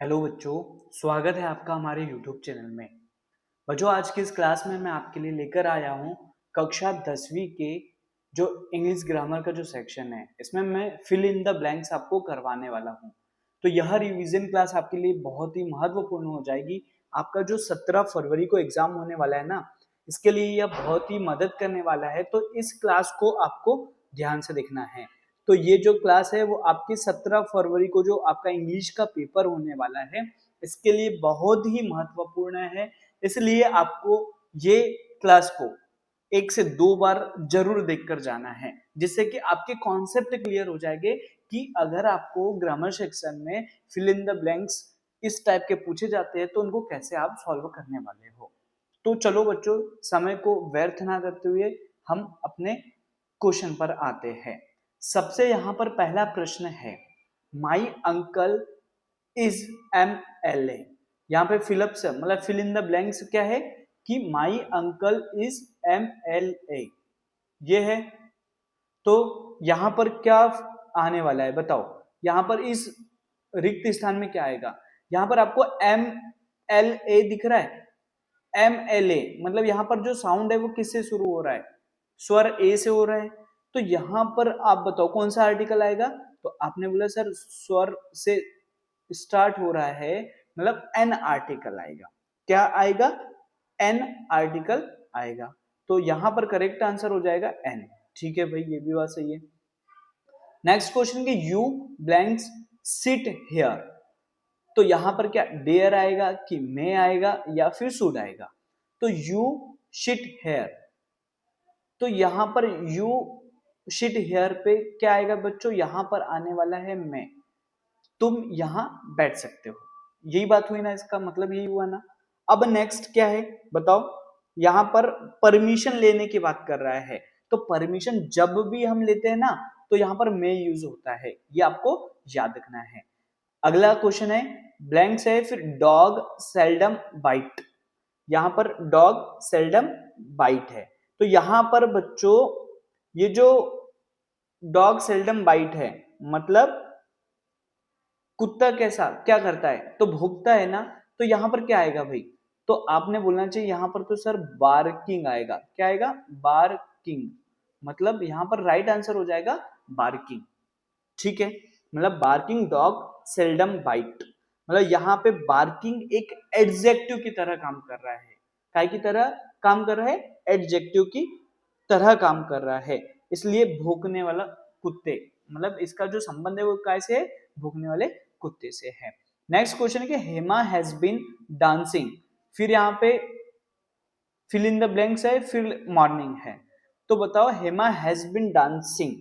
Hello बच्चों, स्वागत है आपका हमारे यूट्यूब चैनल में। बच्चों, आज की इस क्लास में मैं आपके लिए लेकर आया हूँ कक्षा 10वीं के जो इंग्लिश ग्रामर का जो सेक्शन है, इसमें मैं फिल इन द ब्लैंक्स आपको करवाने वाला हूँ। तो यह रिवीजन क्लास आपके लिए बहुत ही महत्वपूर्ण हो जाएगी। आपका जो 17 फरवरी को एग्जाम होने वाला है ना, इसके लिए यह बहुत ही मदद करने वाला है। तो इस क्लास को आपको ध्यान से देखना है। तो ये जो क्लास है वो आपकी 17 फरवरी को जो आपका इंग्लिश का पेपर होने वाला है, इसके लिए बहुत ही महत्वपूर्ण है। इसलिए आपको ये क्लास को 1 से 2 बार जरूर देखकर जाना है, जिससे कि आपके कॉन्सेप्ट क्लियर हो जाएंगे कि अगर आपको ग्रामर सेक्शन में फिल इन द ब्लैंक्स इस टाइप के पूछे जाते हैं तो उनको कैसे आप सॉल्व करने वाले हो। तो चलो बच्चों, समय को व्यर्थ ना करते हुए हम अपने क्वेश्चन पर आते हैं। सबसे यहां पर पहला प्रश्न है, माई अंकल इज MLA। यहाँ पे फिलअप से मतलब फिल इन द ब्लैंक्स क्या है कि माई अंकल इज MLA, ये है। तो यहां पर क्या आने वाला है बताओ। यहां पर इस रिक्त स्थान में क्या आएगा? यहां पर आपको MLA दिख रहा है। MLA मतलब यहां पर जो साउंड है वो किससे शुरू हो रहा है? स्वर ए से हो रहा है। तो यहां पर आप बताओ कौन सा आर्टिकल आएगा? तो आपने बोला सर स्वर से स्टार्ट हो रहा है, मतलब एन आर्टिकल आएगा। क्या आएगा? एन आर्टिकल आएगा। तो यहां पर करेक्ट आंसर हो जाएगा एन। ठीक है भाई, ये भी बात सही है। नेक्स्ट क्वेश्चन के यू ब्लैंक्स सिट हेयर। तो यहां पर क्या डेयर आएगा कि मे आएगा या फिर शुड आएगा? तो यू शिट हेयर। तो यहां पर यू शिट हेयर पे क्या आएगा बच्चों? यहां पर आने वाला है मैं। तुम यहां बैठ सकते हो। यही बात हुई ना, इसका मतलब यही हुआ ना। अब नेक्स्ट क्या है बताओ। यहां पर परमिशन लेने की बात कर रहा है। तो परमिशन जब भी हम लेते हैं ना, तो यहां पर मे यूज होता है, ये आपको याद रखना है। अगला क्वेश्चन है, ब्लैंक्स है फिर डॉग सेल्डम बाइट। यहां पर डॉग सेल्डम बाइट है। तो यहां पर बच्चों ये जो डॉग सेल्डम बाइट है, मतलब कुत्ता कैसा क्या करता है? तो भौंकता है ना। तो यहां पर क्या आएगा भाई? तो आपने बोलना चाहिए यहां पर तो सर बार्किंग आएगा। क्या आएगा? बार्किंग। मतलब यहां पर राइट आंसर हो जाएगा बार्किंग। ठीक है, मतलब बार्किंग डॉग सेल्डम बाइट। मतलब यहाँ पे बार्किंग एक एडजेक्टिव की तरह काम कर रहा है। काय की तरह काम कर रहा है? एडजेक्टिव की तरह काम कर रहा है। इसलिए भौंकने वाला कुत्ते, मतलब इसका जो संबंध है वो कैसे है? भौंकने वाले कुत्ते से है। नेक्स्ट क्वेश्चन है कि हेमा हैज बीन डांसिंग। फिर यहाँ पे फिल इन द ब्लैंक्स है, फिर मॉर्निंग है। तो बताओ हेमा हैज बीन डांसिंग।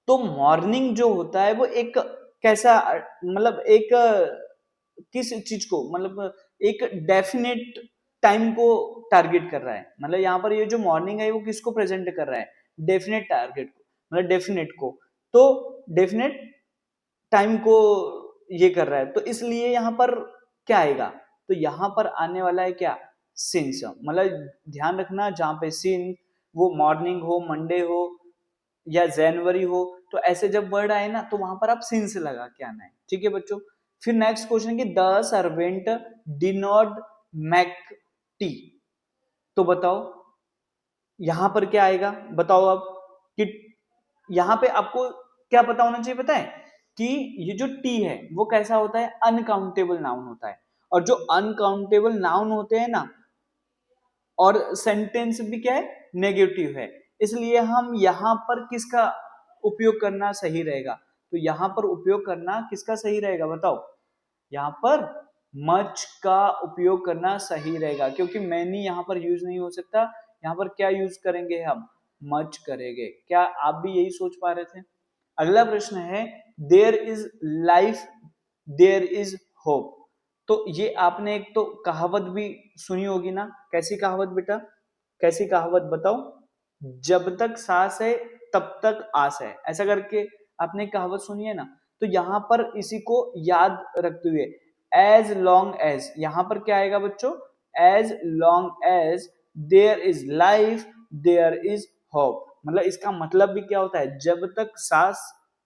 तो मॉर्निंग जो होता है वो एक कैसा, मतलब एक किस चीज को, मतलब एक डेफिनेट टाइम को टारगेट कर रहा है। मतलब यहाँ पर ये जो मॉर्निंग है वो किसको प्रेजेंट कर रहा है? डेफिनेट टारगेट को, मतलब डेफिनेट को। तो डेफिनेट टाइम को ये कर रहा है, तो इसलिए यहाँ पर क्या आएगा? तो यहाँ पर आने वाला है क्या? सिंस। मतलब ध्यान रखना, जहां पे सिंस वो मॉर्निंग हो, मंडे हो या जनवरी हो, तो ऐसे जब वर्ड आए ना तो वहां पर आप सिंस लगा के आना है। ठीक है बच्चों। फिर नेक्स्ट क्वेश्चन की the servant did not make tea. तो बताओ यहां पर क्या आएगा बताओ अब। कि यहां पे आपको क्या पता होना चाहिए? पता है कि ये जो टी है वो कैसा होता है? अनकाउंटेबल नाउन होता है। और जो अनकाउंटेबल नाउन होते हैं ना, और सेंटेंस भी क्या है? नेगेटिव है। इसलिए हम यहां पर किसका उपयोग करना सही रहेगा? तो यहां पर उपयोग करना किसका सही रहेगा बताओ। यहां पर मच का उपयोग करना सही रहेगा, क्योंकि मैनी यहां पर यूज नहीं हो सकता। यहां पर क्या यूज करेंगे हम? मच करेंगे। क्या आप भी यही सोच पा रहे थे? अगला प्रश्न है, there is life there is hope. तो ये आपने एक तो कहावत भी सुनी होगी ना। कैसी कहावत बेटा? कैसी कहावत बताओ? जब तक सांस है तब तक आस है, ऐसा करके आपने कहावत सुनी है ना। तो यहां पर इसी को याद रखते हुए एज लॉन्ग एज, यहां पर क्या आएगा बच्चों? As long as there is life there is hope. मतलब इसका मतलब भी क्या होता है? जब तक सांस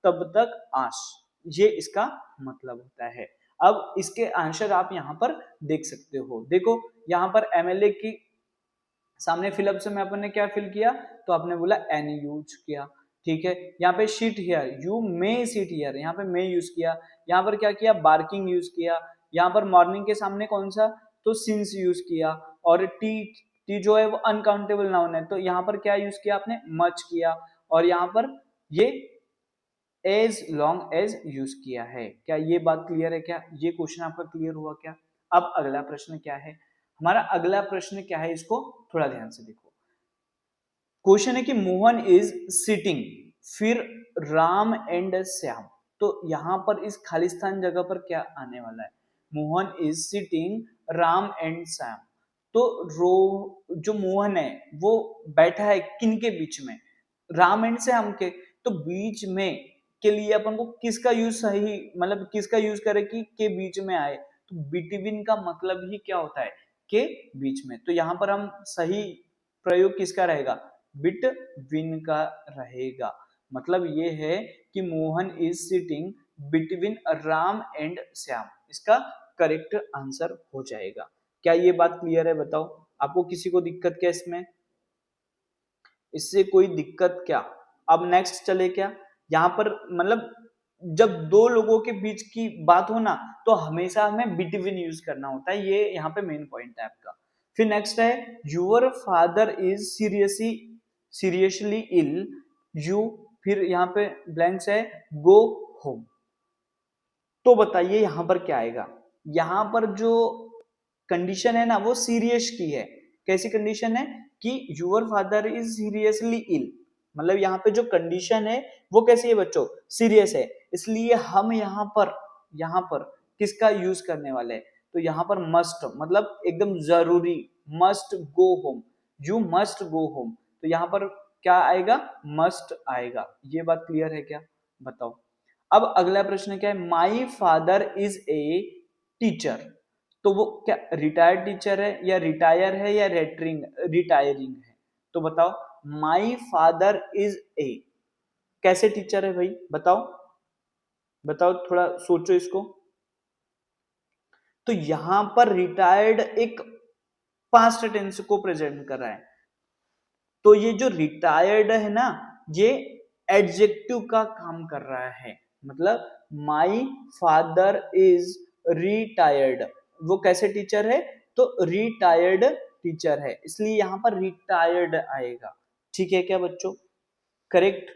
तब तक आस, ये इसका मतलब होता है। अब इसके आंसर आप यहाँ पर देख सकते हो। देखो यहाँ पर एमएलए की सामने फिलअप से में अपन ने क्या फिल किया, तो आपने बोला एन यूज किया, ठीक है। यहाँ पे sheet here, you may seat here, यहाँ पे मे यूज किया। यहाँ पर क्या किया, बार्किंग यूज किया। यहाँ पर मॉर्निंग के सामने कौन सा, तो सिंस यूज किया। और टी, टी जो है वो अनकाउंटेबल नाउन है, तो यहाँ पर क्या यूज किया आपने, मच किया। और यहाँ पर ये एज लॉन्ग एज यूज किया है। क्या ये बात क्लियर है, क्या ये क्वेश्चन आपका क्लियर हुआ क्या? अब अगला प्रश्न क्या है हमारा, अगला प्रश्न क्या है, इसको थोड़ा ध्यान से देखो। क्वेश्चन है कि मोहन इज सिटिंग, फिर राम एंड श्याम। तो यहां पर इस खालिस्तान जगह पर क्या आने वाला है, Mohan is sitting Ram and Shyam. तो जो मोहन है वो बैठा है किन के बीच में, राम एंड श्याम के। तो बीच में के लिए अपन को किसका यूज सही, मतलब किसका यूज करें कि के बीच में आए, तो बिटवीन का मतलब ही क्या होता है, के बीच में। तो यहाँ पर हम सही प्रयोग किसका रहेगा, बिटवीन का रहेगा। मतलब ये है कि Mohan is sitting between Ram and Shyam, इसका करेक्ट आंसर हो जाएगा। क्या ये बात क्लियर है, बताओ आपको किसी को दिक्कत क्या इसमें, इससे कोई दिक्कत क्या? अब नेक्स्ट चले क्या, यहाँ पर मतलब जब दो लोगों के बीच की बात हो ना, तो हमेशा हमें बिटवीन यूज करना होता है, ये यहाँ पे मेन पॉइंट है आपका। फिर नेक्स्ट है, your father is seriously ill, you, फिर यहाँ पे ब्लैंक्स है, गो होम। तो बताइए यहाँ पर क्या आएगा, यहाँ पर जो कंडीशन है ना वो सीरियस की है। कैसी कंडीशन है कि your father is seriously ill, मतलब यहाँ पे जो कंडीशन है वो कैसी है बच्चों, सीरियस है। इसलिए हम यहाँ पर किसका यूज करने वाले हैं, तो यहाँ पर मस्ट, मतलब एकदम जरूरी, must go home, you must go home. तो यहाँ पर क्या आएगा, मस्ट आएगा। ये बात क्लियर है क्या, बताओ। अब अगला प्रश्न क्या है, my father is a teacher. तो वो क्या रिटायर्ड टीचर है या रिटायर है या रिटायरिंग है, तो बताओ। माई फादर इज ए, कैसे टीचर है भाई, बताओ बताओ, थोड़ा सोचो इसको। तो यहां पर रिटायर्ड एक पास्ट टेंस को प्रेजेंट कर रहा है, तो ये जो रिटायर्ड है ना, ये एडजेक्टिव का काम कर रहा है। मतलब माई फादर इज रिटायर्ड, वो कैसे टीचर है, तो रिटायर्ड टीचर है, इसलिए यहां पर रिटायर्ड आएगा। ठीक है क्या बच्चों, करेक्ट।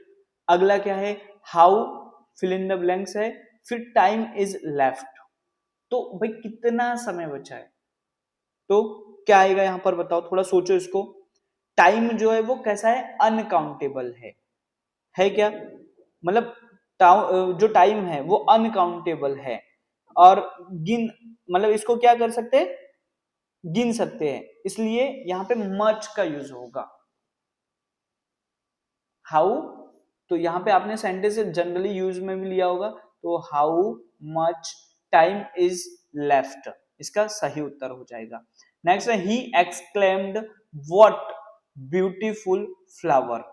अगला क्या है, how, fill in the blanks है। फिर टाइम इज लेफ्ट, तो भाई कितना समय बचा है, तो क्या आएगा यहां पर, बताओ थोड़ा सोचो इसको। टाइम जो है वो कैसा है, अनकाउंटेबल है क्या, मतलब जो टाइम है वो अनकाउंटेबल है। और गिन, मतलब इसको क्या कर सकते हैं, गिन सकते हैं, इसलिए यहां पे मच का यूज होगा। हाउ, तो यहां पे आपने सेंटेंस जनरली यूज में भी लिया होगा, तो how much time is left, इसका सही उत्तर हो जाएगा। नेक्स्ट है, he exclaimed what beautiful flower.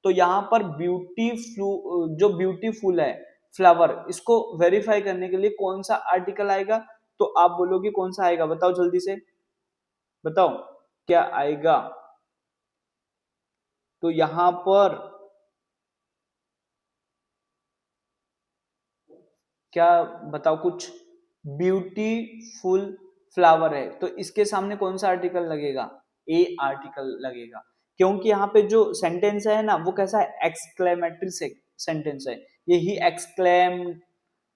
तो यहां पर ब्यूटीफुल, जो ब्यूटीफुल है फ्लावर, इसको वेरीफाई करने के लिए कौन सा आर्टिकल आएगा, तो आप बोलोगे कौन सा आएगा, बताओ जल्दी से बताओ क्या आएगा। तो यहां पर क्या, बताओ कुछ, ब्यूटीफुल फ्लावर है, तो इसके सामने कौन सा आर्टिकल लगेगा, ए आर्टिकल लगेगा। क्योंकि यहाँ पे जो सेंटेंस है ना वो कैसा है, एक्सक्लेमेटरी सेंटेंस है, ये ही एक्सक्लेम,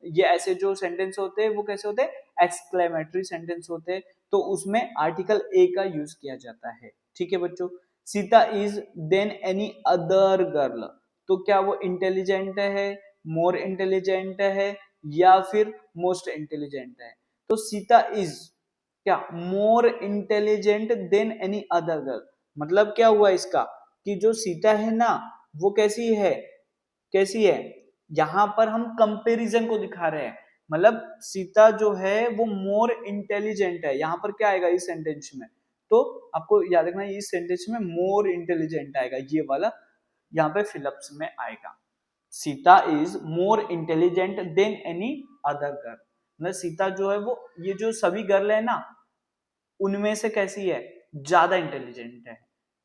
ये ऐसे जो सेंटेंस होते हैं वो कैसे होते हैं, एक्सक्लेमेटरी सेंटेंस होते हैं, तो उसमें आर्टिकल ए का यूज किया जाता है। ठीक है बच्चों। Sita is than any other girl, तो क्या वो इंटेलिजेंट है, मोर इंटेलिजेंट है, या फिर मोस्ट इंटेलिजेंट है, तो सीता इज क्या, more intelligent then any other girl. मतलब क्या हुआ इसका, कि जो सीता है ना वो कैसी है, कैसी है, यहां पर हम कंपैरिजन को दिखा रहे हैं। मतलब सीता जो है वो मोर इंटेलिजेंट है, यहां पर क्या आएगा इस सेंटेंस में, तो आपको याद रखना इस सेंटेंस में मोर इंटेलिजेंट आएगा, ये वाला यहाँ पे फिलअप्स में आएगा। Sita is more intelligent then any other girl. मतलब सीता जो है वो ये जो सभी गर्ल है ना उनमें से कैसी है, ज्यादा इंटेलिजेंट है।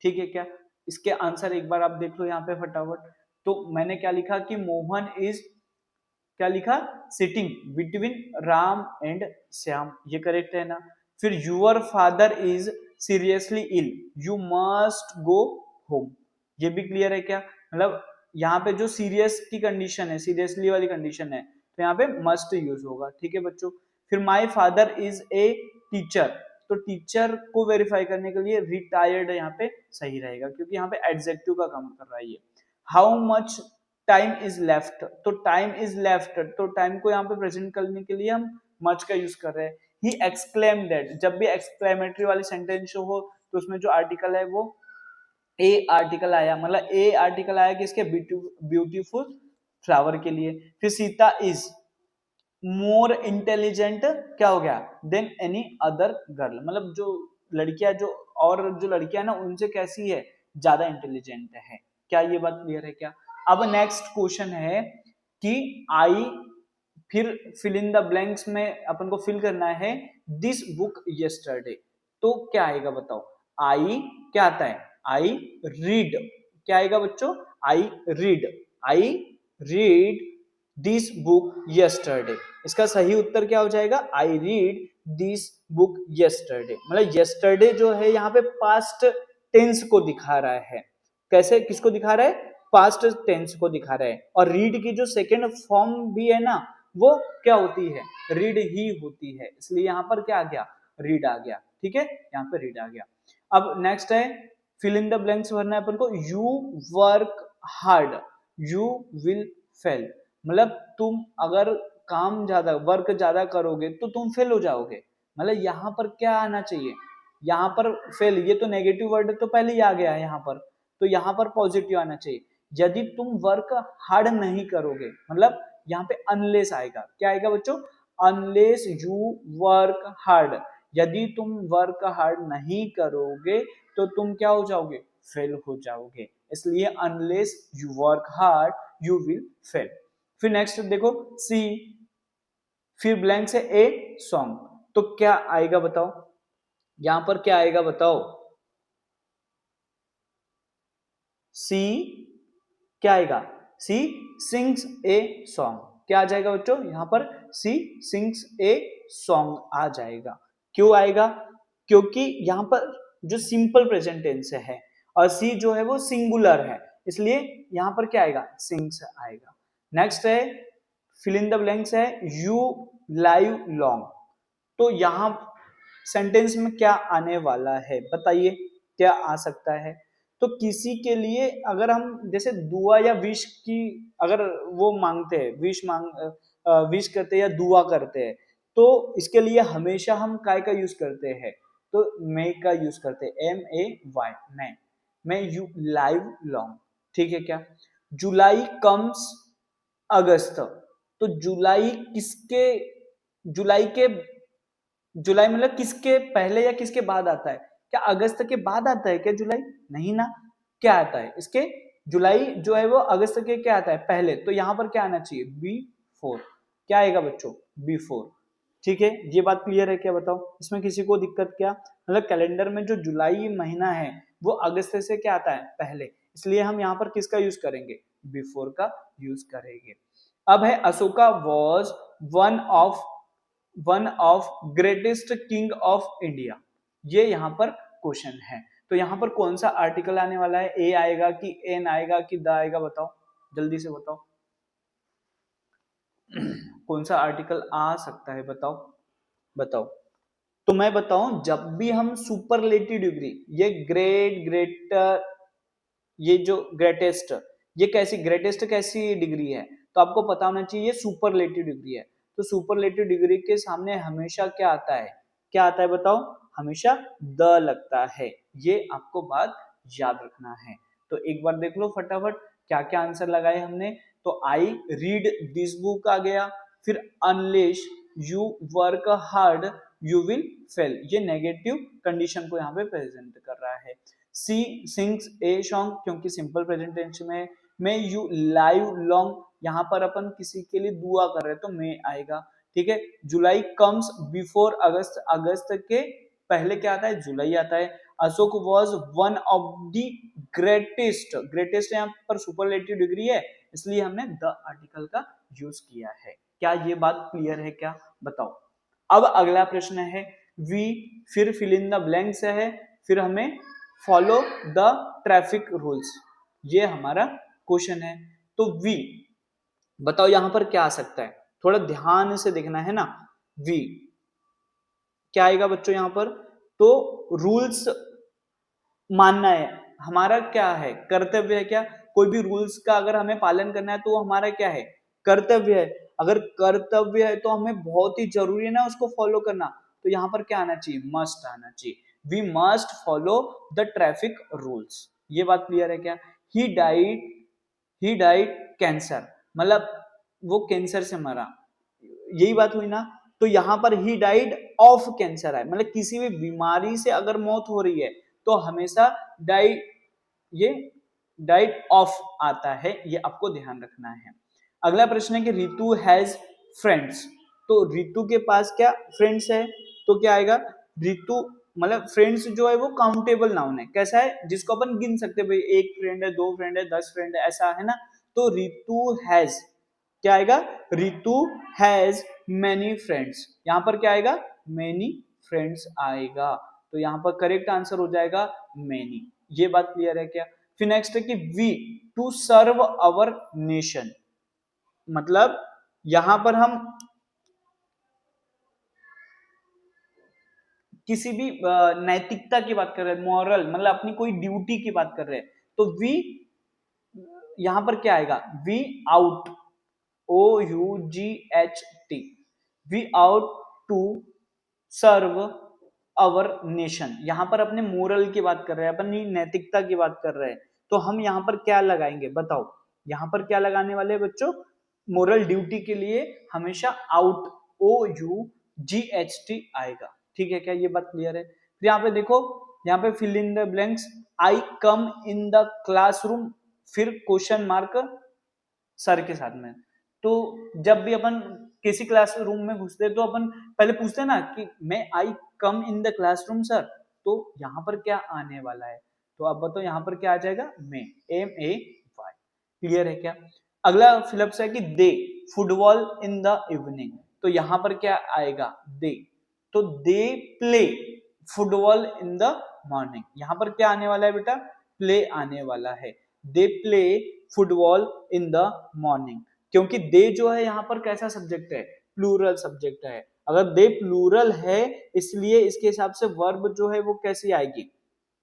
ठीक है क्या? इसके आंसर एक बार आप देख लो यहाँ पे फटाफट। तो मैंने क्या लिखा कि मोहन इज, क्या लिखा, sitting between Ram and Shyam, ये करेक्ट है ना। फिर your father is seriously ill, you must go home, ये भी क्लियर है क्या? मतलब यहाँ पे जो सीरियस की कंडीशन है, सीरियसली वाली कंडीशन है, तो यहाँ पे मस्ट यूज होगा। ठीक है बच्चों। फिर my father is a teacher, तो टीचर को वेरीफाई करने के लिए रिटायर्ड यहाँ पे सही रहेगा, क्योंकि यहाँ पे एडजेक्टिव का काम कर रहा है ये। How much time is left, तो टाइम इज लेफ्ट, तो टाइम को यहाँ पे प्रेजेंट करने के लिए हम मच का यूज कर रहे हैं। ही एक्सक्लेम दैट, जब भी एक्सक्लेमेटरी वाली सेंटेंस हो तो उसमें जो आर्टिकल है वो ए आर्टिकल आया, मतलब ए आर्टिकल आया किसके, ब्यूटीफुल फ्लावर के लिए। फिर सीता इज मोर इंटेलिजेंट, क्या हो गया, देन एनी अदर गर्ल, मतलब जो लड़कियां जो और जो लड़कियां ना उनसे कैसी है, ज्यादा इंटेलिजेंट है। क्या ये बात क्लियर है क्या? अब नेक्स्ट क्वेश्चन है कि आई, फिर फिल इन द ब्लैंक्स में अपन को फिल करना है दिस बुक यस्टरडे, तो क्या आएगा बताओ। आई क्या आता है, आई रीड, क्या आएगा बच्चों, I read, I read this book yesterday, इसका सही उत्तर क्या हो जाएगा, I read this book yesterday. मतलब यस्टरडे जो है यहाँ पे पास्ट टेंस को दिखा रहा है। कैसे, किसको दिखा रहा है, पास्ट टेंस को दिखा रहा है। और रीड की जो सेकेंड फॉर्म भी है ना वो क्या होती है, रीड ही होती है, इसलिए यहाँ पर क्या आ गया, रीड आ गया। ठीक है, यहाँ पे रीड आ गया। अब नेक्स्ट है फिल इन द ब्लैंक्स भरना है अपन को। You work hard, you will fail, मतलब तुम अगर काम ज्यादा, वर्क ज्यादा करोगे तो तुम फेल हो जाओगे। मतलब यहाँ पर क्या आना चाहिए, यहाँ पर फेल, ये तो नेगेटिव वर्ड तो पहले ही आ गया है यहाँ पर, तो यहाँ पर पॉजिटिव आना चाहिए। यदि तुम वर्क हार्ड नहीं करोगे, मतलब यहाँ पे अनलेस आएगा, क्या आएगा बच्चों, अनलेस यू वर्क हार्ड, यदि तुम वर्क हार्ड नहीं करोगे तो तुम क्या हो जाओगे, फेल हो जाओगे, इसलिए unless you work hard you will fail. फिर नेक्स्ट देखो सी, फिर ब्लैंक से ए सॉन्ग, तो क्या आएगा बताओ, यहां पर क्या आएगा बताओ, सी क्या आएगा, सी सिंग्स ए सॉन्ग, क्या आ जाएगा बच्चों, यहां पर सी सिंग्स ए सॉन्ग आ जाएगा। क्यों आएगा, क्योंकि यहां पर जो सिंपल प्रेजेंट टेंस है और सी जो है वो सिंगुलर है, इसलिए यहां पर क्या आएगा, सिंग्स आएगा। नेक्स्ट है फिल इन द ब्लैंक्स है यू लाइव लॉन्ग, तो यहां सेंटेंस में क्या आने वाला है बताइए, क्या आ सकता है। तो किसी के लिए अगर हम जैसे दुआ या विश की अगर वो मांगते हैं, विश करते हैं या दुआ करते हैं, तो इसके लिए हमेशा हम काय का यूज करते हैं, तो मे का यूज करते हैं, MAY, मैं यू लाइव लॉन्ग। ठीक है क्या? जुलाई कम्स अगस्त, तो जुलाई किसके, जुलाई के, जुलाई मतलब किसके पहले या किसके बाद आता है, क्या अगस्त के बाद आता है क्या जुलाई, नहीं ना, क्या आता है इसके, जुलाई जो है वो अगस्त के क्या आता है पहले, तो यहां पर क्या आना चाहिए, B4, क्या आएगा बच्चों, B4। ठीक है, ये बात क्लियर है क्या बताओ, इसमें किसी को दिक्कत क्या, मतलब कैलेंडर में जो जुलाई महीना है वो अगस्त से क्या आता है पहले, इसलिए हम यहाँ पर किसका यूज करेंगे, B4 का यूज करेंगे। अब है Ashoka was one of greatest king of India, ये यहाँ पर क्वेश्चन है। तो यहाँ पर कौन सा आर्टिकल आने वाला है, ए आएगा कि एन आएगा कि द आएगा बताओ, जल्दी से बताओ कौन सा आर्टिकल आ सकता है, बताओ बताओ। तो मैं बताऊं, जब भी हम सुपरलेटिव डिग्री, ये ग्रेट, ग्रेटर, ये जो ग्रेटेस्ट, ये कैसी, ग्रेटेस्ट कैसी डिग्री है, तो आपको पता होना चाहिए ये सुपरलेटिव डिग्री है। तो सुपरलेटिव डिग्री के सामने हमेशा क्या आता है, क्या आता है बताओ, हमेशा द लगता है, ये आपको बात याद रखना है। तो एक बार देख लो फटाफट क्या क्या आंसर लगाए हमने। तो आई रीड दिस बुक आ गया, फिर unless you work hard you will fail, ये नेगेटिव कंडीशन को यहाँ पे प्रेजेंट कर रहा है। सी सिंग्स ए सॉन्ग, क्योंकि सिंपल प्रेजेंट टेंस में यू लाइव लॉन्ग, यहाँ पर अपन किसी के लिए दुआ कर रहे हैं तो मे आएगा। ठीक है। जुलाई कम्स बिफोर अगस्त, अगस्त के पहले क्या आता है, जुलाई आता है। Ashok was one of the greatest, greatest यहाँ पर सुपरलेटिव डिग्री है, इसलिए हमने द आर्टिकल का यूज किया है। क्या ये बात क्लियर है क्या, बताओ। अब अगला प्रश्न है वी, फिर फिल इन द ब्लैंक्स है, फिर हमें फॉलो द ट्रैफिक रूल्स, ये हमारा क्वेश्चन है। तो वी बताओ यहां पर क्या आ सकता है, थोड़ा ध्यान से देखना है ना। वी क्या आएगा बच्चों यहां पर, तो रूल्स मानना है, हमारा क्या है, कर्तव्य है क्या, कोई भी रूल्स का अगर हमें पालन करना है तो वो हमारा क्या है, कर्तव्य है। अगर कर्तव्य है तो हमें बहुत ही जरूरी है ना उसको फॉलो करना, तो यहाँ पर क्या आना चाहिए, मस्ट आना चाहिए। We must follow the traffic rules, ये बात क्लियर है क्या। ही डाइड कैंसर, मतलब वो कैंसर से मरा, यही बात हुई ना। तो यहाँ पर ही डाइड ऑफ कैंसर है, मतलब किसी भी बीमारी से अगर मौत हो रही है तो हमेशा डाइड, ये डाइड ऑफ आता है, ये आपको ध्यान रखना है। अगला प्रश्न है कि रितु हैज फ्रेंड्स, तो रितु के पास क्या फ्रेंड्स है, तो क्या आएगा, रितु मतलब फ्रेंड्स जो है वो काउंटेबल नाउन है, कैसा है, जिसको अपन गिन सकते हैं, भाई एक फ्रेंड है, दो फ्रेंड है, 10 फ्रेंड है, ऐसा है ना। तो रितु हैज क्या आएगा, रितु हैज मेनी फ्रेंड्स, यहां पर क्या आएगा, मेनी फ्रेंड्स आएगा, तो यहां पर करेक्ट आंसर हो जाएगा मेनी, ये बात क्लियर है क्या। फिर नेक्स्ट है कि we to serve our nation, मतलब यहां पर हम किसी भी नैतिकता की बात कर रहे हैं, मॉरल मतलब अपनी कोई ड्यूटी की बात कर रहे हैं, तो वी यहां पर क्या आएगा, we ought, OUGHT, we ought to serve our nation, यहां पर अपने मोरल की बात कर रहे हैं, अपनी नैतिकता की बात कर रहे हैं, तो हम यहां पर क्या लगाएंगे बताओ, यहां पर क्या लगाने वाले हैं बच्चों, मोरल ड्यूटी के लिए हमेशा आउट, OUGHT आएगा, ठीक है क्या, ये बात क्लियर है। फिर यहाँ पे देखो, यहाँ पे fill in the blanks, I come in the classroom, फिर क्वेश्चन मार्क सर के साथ में। तो जब भी अपन किसी क्लासरूम में घुसते तो अपन पहले पूछते हैं ना कि मैं आई come in the classroom sir, तो यहाँ पर क्या आने वाला है, तो अब बताओ यहाँ पर क्या आ जाएगा, मैं, MAY, क्लियर है क्या। अगला फिलअप्स है कि दे फुटबॉल इन द इवनिंग, तो यहाँ पर क्या आएगा, दे, तो they play football in the morning, यहाँ पर क्या आने वाला है बेटा, प्ले आने वाला है, they play football in the morning, क्योंकि दे जो है यहाँ पर कैसा सब्जेक्ट है, प्लूरल सब्जेक्ट है, अगर दे प्लूरल है इसलिए इसके हिसाब से वर्ब जो है वो कैसी आएगी,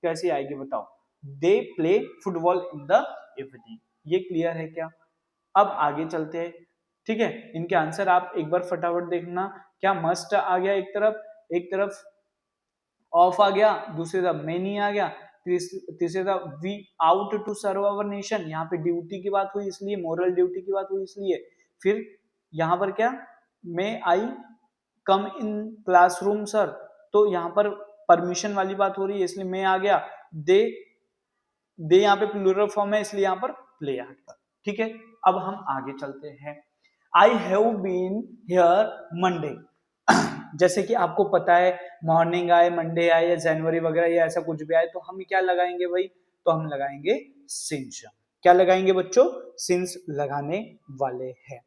कैसी आएगी बताओ, they play football in the evening, ये क्लियर है क्या। अब आगे चलते हैं, ठीक है, इनके आंसर आप एक बार फटाफट देखना, क्या मस्ट आ गया एक तरफ ऑफ आ गया, दूसरी तरफ मेनी आ गया, तीसरी तरफ we ought to serve our nation, यहाँ पे ड्यूटी की बात हुई इसलिए, मोरल ड्यूटी की बात हुई इसलिए, फिर यहाँ पर क्या, मे आई कम इन क्लासरूम सर, तो यहाँ पर परमिशन वाली बात हो रही है इसलिए मैं आ गया, दे यहाँ पे प्लूरल फॉर्म है इसलिए यहाँ पर प्ले आ गया, ठीक है। अब हम आगे चलते हैं, I have been here Monday, जैसे कि आपको पता है मॉर्निंग आए, मंडे आए या जनवरी वगैरह या ऐसा कुछ भी आए तो हम क्या लगाएंगे भाई, तो हम लगाएंगे सिंस, क्या लगाएंगे बच्चों, सिंस लगाने वाले हैं,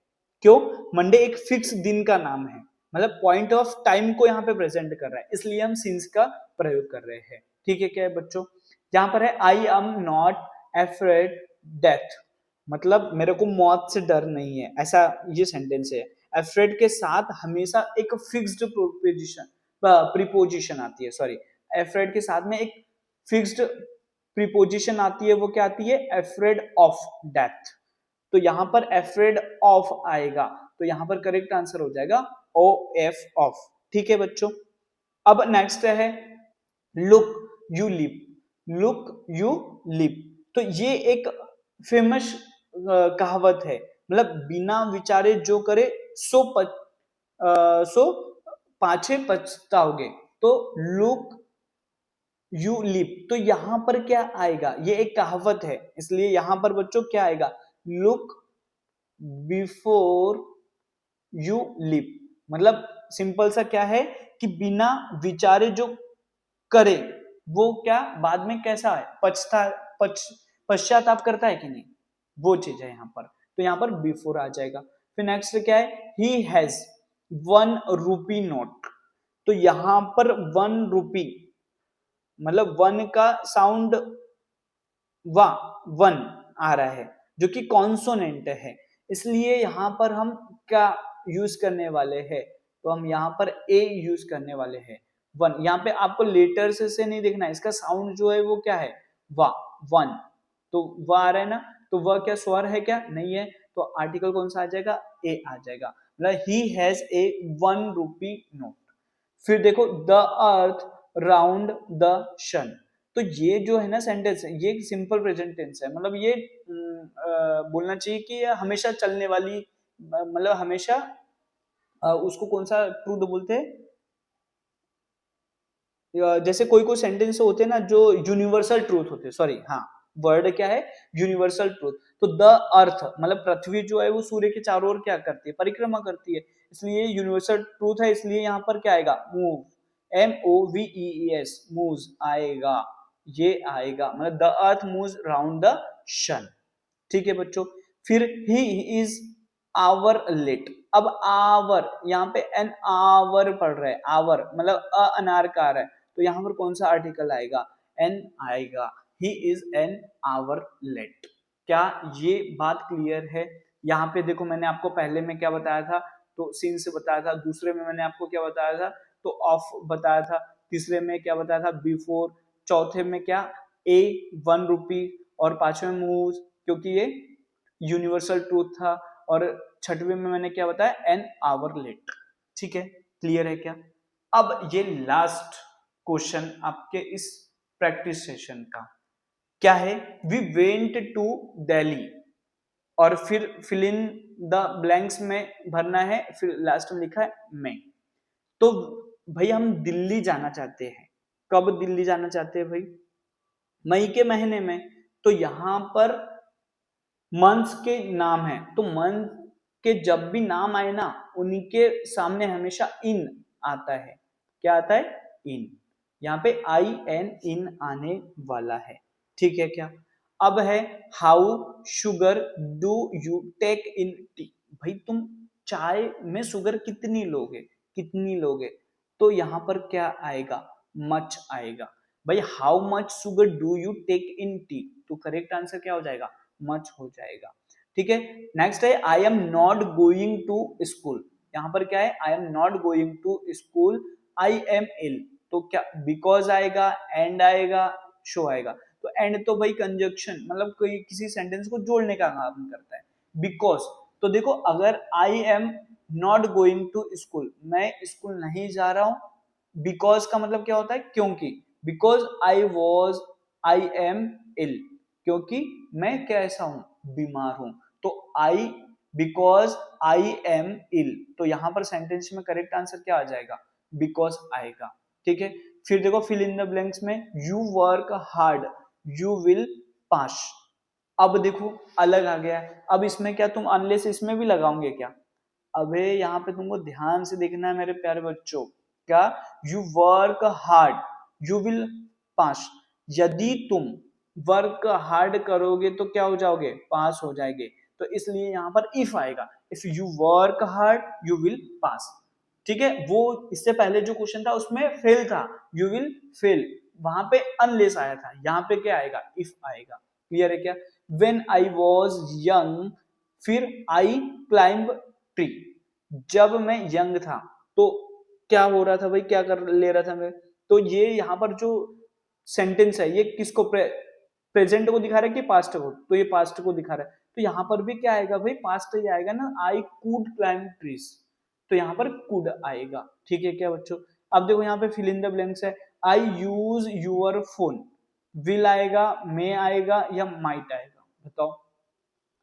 क्यों, मंडे एक फिक्स दिन का नाम है, मतलब पॉइंट ऑफ टाइम को यहाँ पे प्रेजेंट कर रहा है, इसलिए हम सिंस का प्रयोग कर रहे हैं, ठीक है क्या है बच्चों। यहाँ पर है I am not afraid death, मतलब मेरे को मौत से डर नहीं है, ऐसा ये सेंटेंस है। एफ्रेड के साथ हमेशा एक फिक्स्ड प्रीपोजिशन आती है, सॉरी, एफ्रेड के साथ में एक फिक्स्ड प्रीपोजिशन आती है, वो क्या आती है, एफ्रेड ऑफ डेथ, तो यहां पर एफ्रेड ऑफ आएगा, तो यहां पर करेक्ट आंसर हो जाएगा OF ऑफ, ठीक है बच्चों। अब नेक्स्ट है look you lip, look you lip, तो ये एक फेमस कहावत है, मतलब बिना विचारे जो करे सो पाछे पछताओगे, तो लुक यू लिप, तो यहां पर क्या आएगा, ये एक कहावत है इसलिए यहां पर बच्चों क्या आएगा, लुक बिफोर यू लिप, मतलब सिंपल सा क्या है कि बिना विचारे जो करे वो क्या बाद में कैसा है, पश्चाताप करता है कि नहीं, वो चीज है यहाँ पर। तो यहाँ पर बिफोर आ जाएगा। फिर नेक्स्ट क्या है, ही हैज 1 रुपी नोट। तो यहाँ पर 1 रुपी मतलब वन का साउंड वा, वन आ रहा है जो कि कॉन्सोनेंट है, इसलिए यहाँ पर हम क्या यूज करने वाले हैं, तो हम यहाँ पर ए यूज करने वाले हैं, वन। यहाँ पे आपको लेटर्स से नहीं देखना है, इसका साउंड जो है वो क्या है, वा, वन। तो वह आ रहा है ना, तो वह क्या स्वर है क्या, नहीं है, तो आर्टिकल कौन सा आ जाएगा, ए आ जाएगा। मतलब he has a 1 rupee note. फिर देखो द अर्थ राउंड द सन। तो ये जो है ना सेंटेंस है, ये सिंपल प्रेजेंट टेंस है, मतलब ये बोलना चाहिए कि ये हमेशा चलने वाली, मतलब हमेशा उसको कौन सा ट्रूथ बोलते हैं, जैसे कोई कोई सेंटेंस होते हैं ना जो यूनिवर्सल ट्रूथ होते हैं, सॉरी हाँ, वर्ड क्या है, यूनिवर्सल ट्रूथ। तो द अर्थ मतलब पृथ्वी जो है वो सूर्य के चारों ओर क्या करती है, परिक्रमा करती है, इसलिए यूनिवर्सल ट्रूथ है, इसलिए यहाँ पर क्या आएगा, मूव, MOVES, मूव्स आएगा, ये आएगा, मतलब the earth moves round the sun. ठीक है बच्चों। फिर ही इज आवर लेट। अब आवर यहाँ पे एन आवर पढ़ रहे हैं, आवर मतलब अनार का आ रहा है, तो यहाँ पर कौन सा आर्टिकल आएगा, एन आएगा, he is an hour late. क्या ये बात क्लियर है? यहाँ पे देखो मैंने आपको पहले में क्या बताया था, तो सिंस से बताया था, दूसरे में मैंने आपको क्या बताया था, तो ऑफ बताया था, तीसरे में क्या बताया था, बिफोर, चौथे में क्या, ए 1 रुपी, और पांचवें में मूव क्योंकि ये यूनिवर्सल ट्रूथ था, और छठवें में मैंने क्या बताया, एन आवर लेट। ठीक है, क्लियर है क्या? अब ये लास्ट क्वेश्चन आपके इस प्रैक्टिस सेशन का क्या है, वी वेंट टू दिल्ली, और फिर फिल इन द ब्लैंक्स में भरना है, फिर लास्ट में लिखा है मैं। तो भाई हम दिल्ली जाना चाहते हैं, कब दिल्ली जाना चाहते हैं भाई, मई के महीने में। तो यहां पर मंथ्स के नाम है, तो मंथ के जब भी नाम आए ना, उनके सामने हमेशा इन आता है। क्या आता है, इन। यहाँ पे IN इन आने वाला है। ठीक है क्या? अब है how sugar do you take in tea. भाई तुम चाय में शुगर कितनी लोगे, कितनी लोगे, तो यहाँ पर क्या आएगा, मच आएगा। भाई how much sugar do you take in tea, तो करेक्ट आंसर क्या हो जाएगा, मच हो जाएगा। ठीक है, नेक्स्ट है I am not going to school. यहाँ पर क्या है, I am not going to school, IML, तो क्या बिकॉज आएगा, एंड आएगा, शो आएगा। तो एंड तो भाई कंजक्शन मतलब कोई किसी सेंटेंस को जोड़ने का काम करता है। बिकॉज, तो देखो अगर I am not going to school, मैं स्कूल नहीं जा रहा हूं, बिकॉज का मतलब क्या होता है, क्योंकि, बिकॉज आई एम इल, क्योंकि मैं कैसा हूं, बीमार हूं। तो आई, बिकॉज आई एम इल, तो यहां पर सेंटेंस में करेक्ट आंसर क्या आ जाएगा, बिकॉज आएगा। ठीक है, फिर देखो फिल इन द ब्लैंक्स में you work hard you will पास। अब देखो अलग आ गया है, अब इसमें क्या तुम अनलेस इसमें भी लगाओगे क्या, अबे यहाँ पे तुमको ध्यान से देखना है मेरे प्यारे बच्चों। क्या, you work hard you will पास, यदि तुम वर्क हार्ड करोगे तो क्या हो जाओगे, पास हो जाएंगे। तो इसलिए यहाँ पर इफ आएगा, if you work hard you will पास। ठीक है, वो इससे पहले जो क्वेश्चन था उसमें फेल था, यू विल फेल, वहां पे अनलेस आया था, यहाँ पे क्या आएगा, इफ आएगा। क्लियर है क्या? व्हेन आई वाज यंग, फिर आई क्लाइंब ट्री, जब मैं यंग था तो क्या हो रहा था भाई, क्या कर ले रहा था मैं, तो ये यहाँ पर जो सेंटेंस है ये किसको प्रेजेंट को दिखा रहा है कि पास्ट को, तो ये पास्ट को दिखा रहा है, तो यहाँ पर भी क्या आएगा भाई, पास्ट ही आएगा ना, आई कुड क्लाइंब ट्रीज, तो यहाँ पर कुड आएगा। ठीक है क्या बच्चों? अब देखो यहाँ पे फिल इन द ब्लैंक्स है, आई यूज यूर फोन, विल आएगा, मे आएगा या माइट आएगा, बताओ,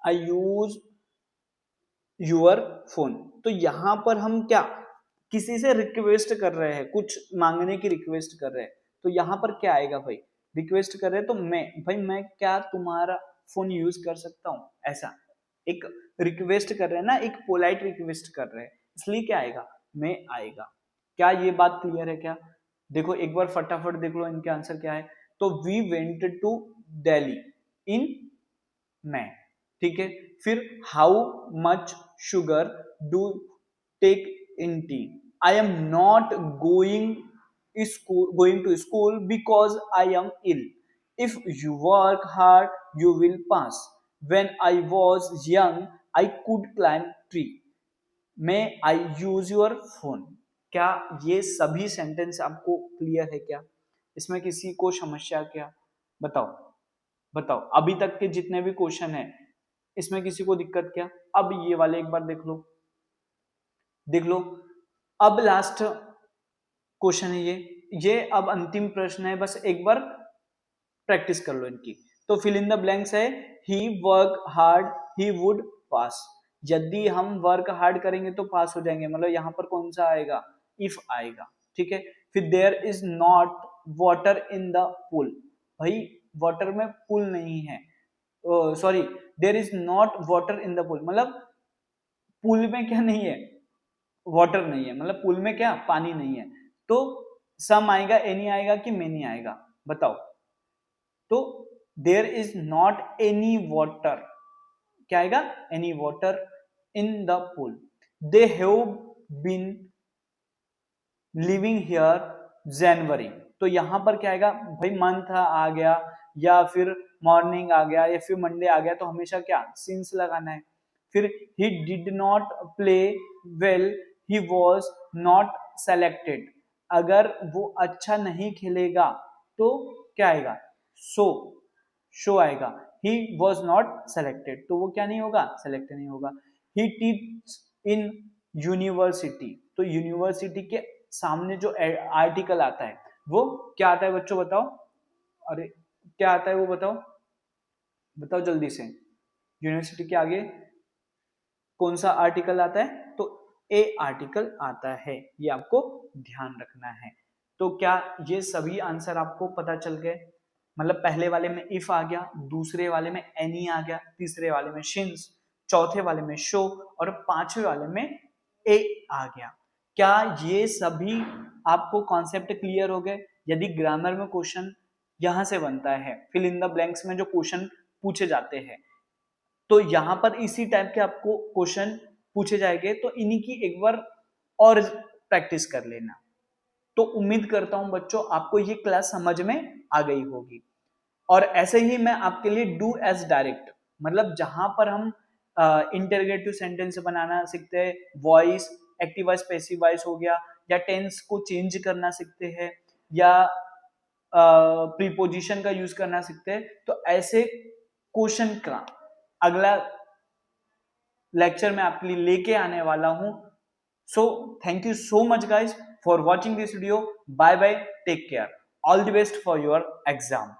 आई यूज यूर फोन। तो यहां पर हम क्या किसी से रिक्वेस्ट कर रहे हैं, कुछ मांगने की रिक्वेस्ट कर रहे हैं, तो यहां पर क्या आएगा भाई, रिक्वेस्ट कर रहे हैं तो मैं, भाई मैं क्या तुम्हारा फोन यूज कर सकता हूं, ऐसा एक रिक्वेस्ट कर रहे हैं ना, एक पोलाइट रिक्वेस्ट कर रहे हैं, इसलिए क्या आएगा, में आएगा। क्या ये बात क्लियर है क्या? देखो एक बार फटाफट देख लो इनके आंसर क्या है। तो we went to Delhi in May, ठीक है। फिर how much sugar do take in tea? I am not going to school because I am ill. If you work hard you will pass. When I was young I could climb tree. May I use your phone. क्या ये सभी sentence आपको clear है क्या? इसमें किसी को समस्या क्या? बताओ बताओ, अभी तक के जितने भी क्वेश्चन है इसमें किसी को दिक्कत क्या? अब ये वाले एक बार देख लो, देख लो। अब लास्ट क्वेश्चन है ये अब अंतिम प्रश्न है, बस एक बार प्रैक्टिस कर लो इनकी। तो फिल इन द ब्लैंक्स है, he work hard he would pass. यदि हम वर्क हार्ड करेंगे तो पास हो जाएंगे, मतलब यहां पर कौन सा आएगा? इफ आएगा, ठीक है। फिर there is not water in the pool. भाई वाटर में पूल नहीं है, sorry, there is not water in the pool, मतलब पूल में क्या नहीं है? वाटर नहीं है, मतलब पूल में क्या? पानी नहीं है। तो सम आएगा, एनी आएगा कि मेनी आएगा? बताओ। तो there is not any water, क्या आएगा? Any water in the pool. They have been living here January. तो यहां पर क्या आएगा भाई? मंथ आ गया या फिर मॉर्निंग आ गया या फिर मंडे आ गया, तो हमेशा क्या? सिंस लगाना है। फिर he did not play well he was not selected. अगर वो अच्छा नहीं खेलेगा तो क्या आएगा? सो शो आएगा। ही वॉज नॉट सेलेक्टेड, तो वो क्या नहीं होगा? सेलेक्ट नहीं होगा। ही टीच इन यूनिवर्सिटी। तो यूनिवर्सिटी के सामने जो आर्टिकल आता है वो क्या आता है बच्चों? बताओ। अरे क्या आता है वो बताओ, बताओ जल्दी से। यूनिवर्सिटी के आगे कौन सा आर्टिकल आता है? तो ए आर्टिकल आता है, ये आपको ध्यान रखना है। तो क्या ये सभी आंसर आपको पता चल गए? मतलब पहले वाले में इफ आ गया, दूसरे वाले में एनी आ गया, तीसरे वाले में सिंस, चौथे वाले में शो और पांचवे वाले में ए आ गया। क्या ये सभी आपको कॉन्सेप्ट क्लियर हो गए? यदि ग्रामर में क्वेश्चन यहां से बनता है, फिल इन द ब्लैंक्स में जो क्वेश्चन पूछे जाते हैं, तो यहां पर इसी टाइप के आपको क्वेश्चन पूछे जाएंगे, तो इन्हीं की एक बार और प्रैक्टिस कर लेना। तो उम्मीद करता हूं बच्चों आपको ये क्लास समझ में आ गई होगी। और ऐसे ही मैं आपके लिए डू एज डायरेक्ट, मतलब जहां पर हम इंटरगेटिव सेंटेंस बनाना सीखते हैं, voice active voice passive voice हो गया, या टेंस को चेंज करना सीखते हैं, या प्रीपोजिशन का यूज करना सीखते हैं, तो ऐसे क्वेश्चन का अगला लेक्चर में आपके लिए लेके आने वाला हूं। So thank you so much guys for watching this video. Bye bye, take care, all the best for your exam.